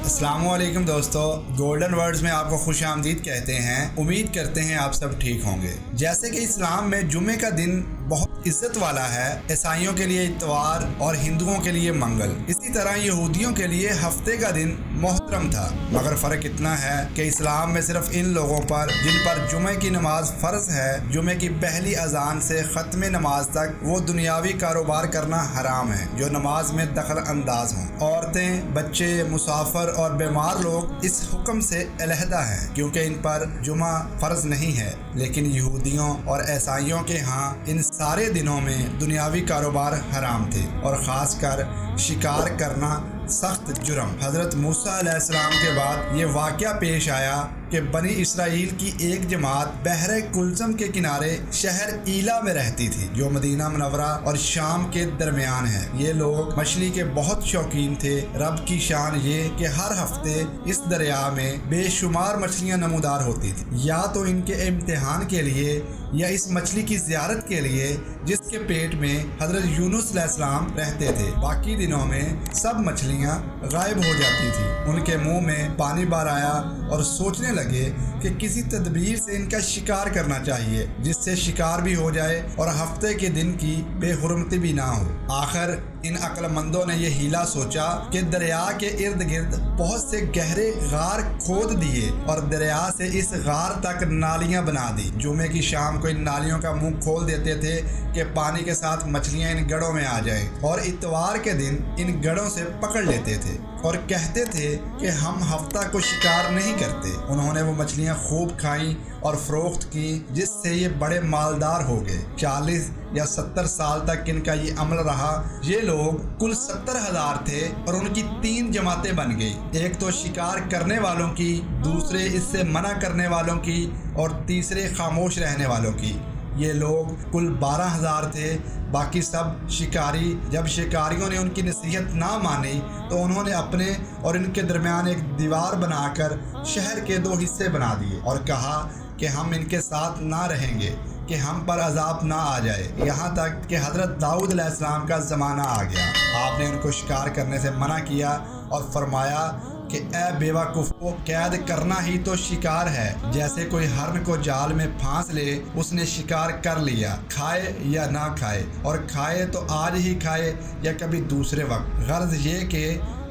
अस्सलामु अलैकुम दोस्तों, गोल्डन वर्ड्स में आपको खुश आमदीद कहते हैं। उम्मीद करते हैं आप सब ठीक होंगे। जैसे कि इस्लाम में जुमे का दिन बहुत इज्जत वाला है, ईसाइयों के लिए इतवार और हिंदुओं के लिए मंगल, इसी तरह यहूदियों के लिए हफ्ते का दिन मोहतरम था। मगर फ़र्क इतना है कि इस्लाम में सिर्फ इन लोगों पर जिन पर जुमे की नमाज फ़र्ज है, जुमे की पहली अजान से ख़त्म नमाज तक वो दुनियावी कारोबार करना हराम है जो नमाज में दखल अंदाज हों। औरतें, बच्चे, मुसाफिर और बीमार लोग इस हुक्म से अलहदा हैं क्योंकि इन पर जुमा फ़र्ज नहीं है। लेकिन यहूदियों और ईसाइयों के यहाँ इन सारे दिनों में दुनियावी कारोबार हराम थे और ख़ासकर शिकार करना सख्त जुर्म। हज़रत मूसा अलैहिस्सलाम के बाद ये वाक़या पेश आया कि बनी इसराइल की एक जमात बहरे कुलसम के किनारे शहर ईला में रहती थी जो मदीना मुनव्वरा और शाम के दरमियान है। ये लोग मछली के बहुत शौकीन थे। रब की शान ये कि हर हफ्ते इस दरिया में बेशुमार मछलियाँ नमूदार होती थी, या तो इनके इम्तिहान के लिए या इस मछली की ज़ियारत के लिए जिसके पेट में हज़रत यूनुस अलैहिस्सलाम रहते थे। बाकी दिनों में सब मछलियाँ गायब हो जाती थी। उनके मुंह में पानी बार आया और सोचने लगे कि किसी तदबीर से इनका शिकार करना चाहिए जिससे शिकार भी हो जाए और हफ्ते के दिन की बेहुरमती भी ना हो। आखिर इन अक्लमंदों ने यह हीला सोचा कि दरिया के इर्द गिर्द बहुत से गहरे गार खोद दिए और दरिया से इस गार तक नालियां बना दी। जुमे की शाम को इन नालियों का मुंह खोल देते थे कि पानी के साथ मछलियां इन गढ़ों में आ जाएं, और इतवार के दिन इन गढ़ों से पकड़ लेते थे और कहते थे कि हम हफ्ता को शिकार नहीं करते। उन्होंने वो मछलियां खूब खाई और फरोख्त की जिससे ये बड़े मालदार हो गए। 40 या 70 साल तक इनका ये अमल रहा। ये लोग कुल 70,000 थे और उनकी 3 जमातें बन गई। एक तो शिकार करने वालों की, दूसरे इससे मना करने वालों की और तीसरे खामोश रहने वालों की। ये लोग कुल 12,000 थे, बाकी सब शिकारी। जब शिकारियों ने उनकी नसीहत ना मानी तो उन्होंने अपने और इनके दरमियान एक दीवार बनाकर शहर के 2 हिस्से बना दिए और कहा कि हम इनके साथ ना रहेंगे कि हम पर अजाब ना आ जाए। यहाँ तक कि हज़रत दाऊद अलैहिस्सलाम का ज़माना आ गया। आपने उनको शिकार करने से मना किया और फरमाया कि ए बेवकूफ़ों, कैद करना ही तो शिकार है। जैसे कोई हरन को जाल में फांस ले, उसने शिकार कर लिया, खाए या ना खाए, और खाए तो आज ही खाए या कभी दूसरे वक्त। गर्ज ये कि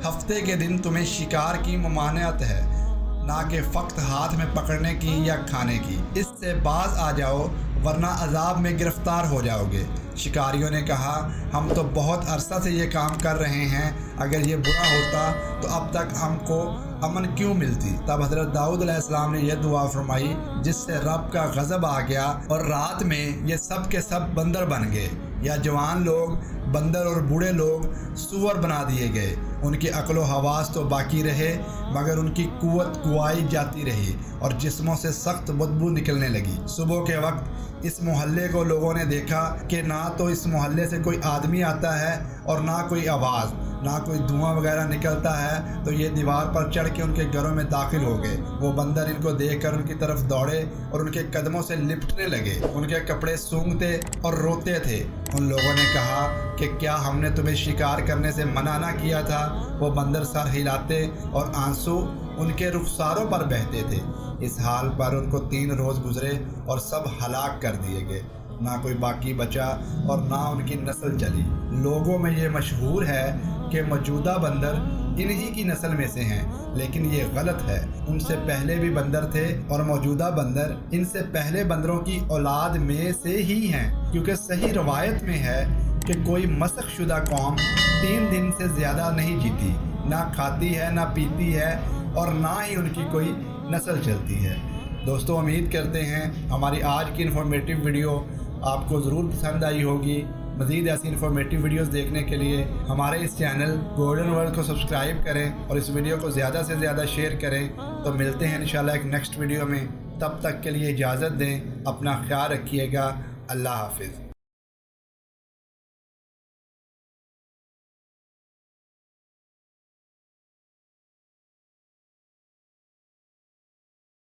हफ्ते के दिन तुम्हें शिकार की ममानियत है, ना कि फ़क्त हाथ में पकड़ने की या खाने की। इससे बाज आ जाओ वरना अजाब में गिरफ्तार हो जाओगे। शिकारियों ने कहा, हम तो बहुत अरसा से ये काम कर रहे हैं, अगर ये बुरा होता तो अब तक हमको अमन क्यों मिलती। तब हज़रत दाऊद अलैहिस्सलाम ने यह दुआ फरमाई जिससे रब का गज़ब आ गया और रात में ये सब के सब बंदर बन गए, या जवान लोग बंदर और बूढ़े लोग सूअर बना दिए गए। उनकी अक्ल हवास तो बाकी रहे मगर उनकी कुव्वत कुआई जाती रही और जिस्मों से सख्त बदबू निकलने लगी। सुबह के वक्त इस मोहल्ले को लोगों ने देखा कि ना तो इस मोहल्ले से कोई आदमी आता है और ना कोई आवाज़, ना कोई धुआं वगैरह निकलता है, तो ये दीवार पर चढ़ के उनके घरों में दाखिल हो गए। वो बंदर इनको देखकर उनकी तरफ दौड़े और उनके कदमों से लिपटने लगे। उनके कपड़े सूंघते और रोते थे। उन लोगों ने कहा कि क्या हमने तुम्हें शिकार करने से मना ना किया था। वो बंदर सर हिलाते और आंसू उनके रुखसारों पर बहते थे। इस हाल पर उनको 3 रोज़ गुजरे और सब हलाक कर दिए गए। ना कोई बाकी बचा और ना उनकी नस्ल चली। लोगों में ये मशहूर है कि मौजूदा बंदर इन्हीं की नस्ल में से हैं, लेकिन ये गलत है। उनसे पहले भी बंदर थे और मौजूदा बंदर इनसे पहले बंदरों की औलाद में से ही हैं, क्योंकि सही रवायत में है कि कोई मसख शुदा कौम 3 दिन से ज़्यादा नहीं जीती, ना खाती है ना पीती है और ना ही उनकी कोई नस्ल चलती है। दोस्तों, उम्मीद करते हैं हमारी आज की इन्फॉर्मेटिव वीडियो आपको ज़रूर पसंद आई होगी। मज़ीद ऐसी इन्फॉर्मेटिव वीडियोस देखने के लिए हमारे इस चैनल गोल्डन वर्ल्ड को सब्सक्राइब करें और इस वीडियो को ज़्यादा से ज़्यादा शेयर करें। तो मिलते हैं इंशाल्लाह एक नेक्स्ट वीडियो में। तब तक के लिए इजाज़त दें। अपना ख्याल रखिएगा। अल्लाह हाफिज़।